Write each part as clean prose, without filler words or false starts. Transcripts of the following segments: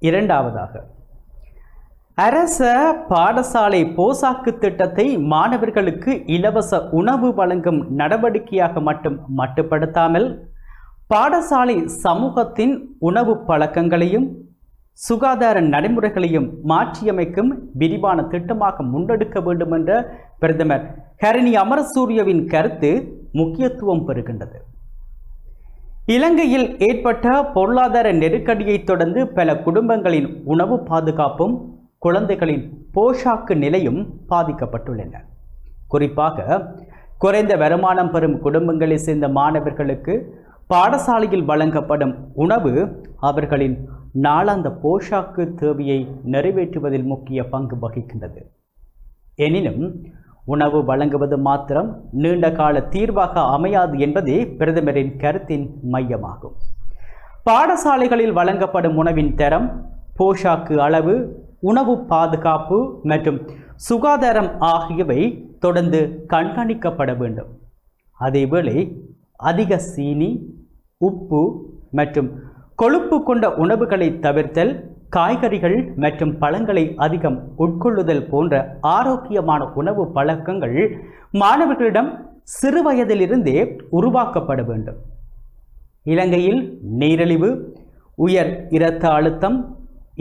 இரண்டாவதாக, அரச பாடசாலை போசாக்கு திட்டத்தை மாணவர்களுக்கு இலவச உணவு வழங்கும் நடவடிக்கையாக மட்டுப்படுத்தாமல் பாடசாலை சமூகத்தின் உணவு பழக்கங்களையும் சுகாதார நடைமுறைகளையும் மாற்றியமைக்கும் விரிவான திட்டமாக முன்னெடுக்க வேண்டும் என்ற பிரதமர் ஹரணி அமரசூரியவின் கருத்து முக்கியத்துவம் பெறுகின்றது. இலங்கையில் ஏற்பட்ட பொருளாதார நெருக்கடியை தொடர்ந்து பல குடும்பங்களின் உணவு பாதுகாப்பும் குழந்தைகளின் போஷாக்கு நிலையும் பாதிக்கப்பட்டுள்ளன. குறிப்பாக குறைந்த வருமானம் பெறும் குடும்பங்களை சேர்ந்த மாணவர்களுக்கு பாடசாலையில் வழங்கப்படும் உணவு அவர்களின் நாளாந்த போஷாக்கு தேவையை நிறைவேற்றுவதில் முக்கிய பங்கு வகிக்கின்றது. எனினும் உணவு வழங்குவது மாத்திரம் நீண்ட கால தீர்வாக அமையாது என்பதே பிரதமரின் கருத்தின் மையமாகும். பாடசாலைகளில் வழங்கப்படும் உணவின் தரம், போஷாக்கு அளவு, உணவு பாதுகாப்பு மற்றும் சுகாதாரம் ஆகியவை தொடர்ந்து கண்காணிக்கப்பட வேண்டும். அதேவேளை அதிக சீனி, உப்பு மற்றும் கொழுப்பு கொண்ட உணவுகளை தவிர்த்தல், காய்கறிகள் மற்றும் பழங்களை அதிகம் உட்கொள்ளுதல் போன்ற ஆரோக்கியமான உணவு பழக்கங்கள் மாணவர்களிடம் சிறு வயதிலிருந்தே உருவாக்கப்பட வேண்டும். இலங்கையில் நீரிழிவு, உயர் இரத்த அழுத்தம்,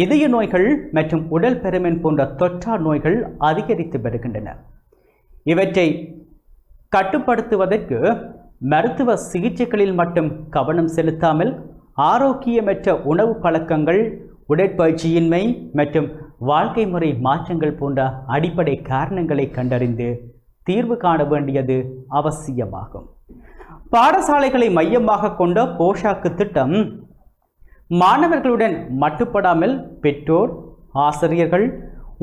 இதய நோய்கள் மற்றும் உடல் பருமன் போன்ற தொற்றா நோய்கள் அதிகரித்து வருகின்றன. இவற்றை கட்டுப்படுத்துவதற்கு மருத்துவ சிகிச்சைகளில் மட்டும் கவனம் செலுத்தாமல் ஆரோக்கியமற்ற உணவு பழக்கங்கள், உடற்பயிற்சியின்மை மற்றும் வாழ்க்கை முறை மாற்றங்கள் போன்ற அடிப்படை காரணங்களை கண்டறிந்து தீர்வு காண வேண்டியது அவசியமாகும். பாடசாலைகளை மையமாக கொண்ட போஷாக்கு திட்டம் மாணவர்களுடன் மட்டுப்படாமல் பெற்றோர், ஆசிரியர்கள்,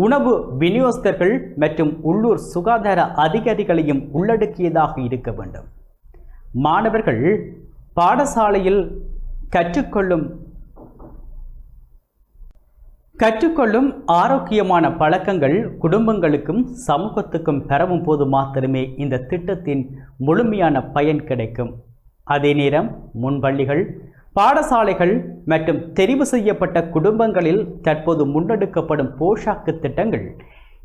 உணவு விநியோகஸ்தர்கள் மற்றும் உள்ளூர் சுகாதார அதிகாரிகளையும் உள்ளடக்கியதாக இருக்க வேண்டும். மாணவர்கள் பாடசாலையில் கற்றுக்கொள்ளும் ஆரோக்கியமான பழக்கங்கள் குடும்பங்களுக்கும் சமூகத்துக்கும் பெறவும் போது மாத்திரமே இந்த திட்டத்தின் முழுமையான பயன் கிடைக்கும். அதே நேரம் முன்பள்ளிகள், பாடசாலைகள் மற்றும் தெரிவு செய்யப்பட்ட குடும்பங்களில் தற்போது முன்னெடுக்கப்படும் போஷாக்கு திட்டங்கள்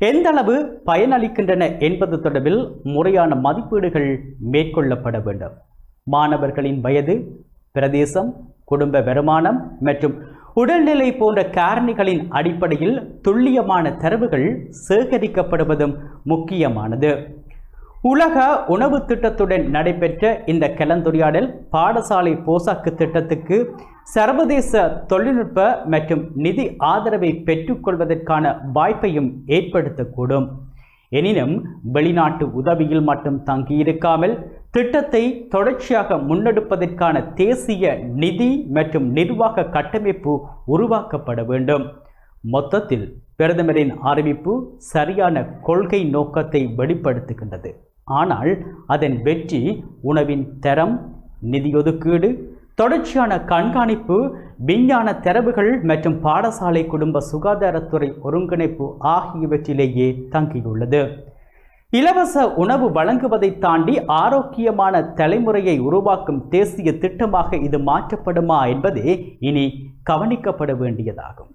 எந்த அளவு பயனளிக்கின்றன என்பது தொடர்பில் முறையான மதிப்பீடுகள் மேற்கொள்ளப்பட வேண்டும். மாணவர்களின் வயது, பிரதேசம், குடும்ப வருமானம் மற்றும் உடல்நிலை போன்ற காரணிகளின் அடிப்படையில் துல்லியமான தரவுகள் சேகரிக்கப்படுவதும் முக்கியமானது. உலக உணவு திட்டத்துடன் நடைபெற்ற இந்த கலந்துரையாடல் பாடசாலை போசாக்கு திட்டத்துக்கு சர்வதேச தொழில்நுட்ப மற்றும் நிதி ஆதரவை பெற்றுக்கொள்வதற்கான வாய்ப்பையும் ஏற்படுத்தக்கூடும். எனினும் வெளிநாட்டு உதவியில் மட்டும் தங்கியிருக்காமல் திட்டத்தை தொடர்ச்சியாக முன்னெடுப்பதற்கான தேசிய நிதி மற்றும் நிர்வாக கட்டமைப்பு உருவாக்கப்பட வேண்டும். மொத்தத்தில் பிரதமரின் அறிவிப்பு சரியான கொள்கை நோக்கத்தை வெளிப்படுத்துகின்றது. ஆனால் அதன் வெற்றி உணவின் தரம், நிதி ஒதுக்கீடு, தொடர்ச்சியான கண்காணிப்பு, விஞ்ஞான தரவுகள் மற்றும் பாடசாலை குடும்ப சுகாதாரத்துறை ஒருங்கிணைப்பு ஆகியவற்றிலேயே தங்கியுள்ளது. இலவச உணவு வழங்குவதை தாண்டி ஆரோக்கியமான தலைமுறையை உருவாக்கும் தேசிய திட்டமாக இது மாற்றப்படுமா என்பதே இனி கவனிக்கப்பட வேண்டியதாகும்.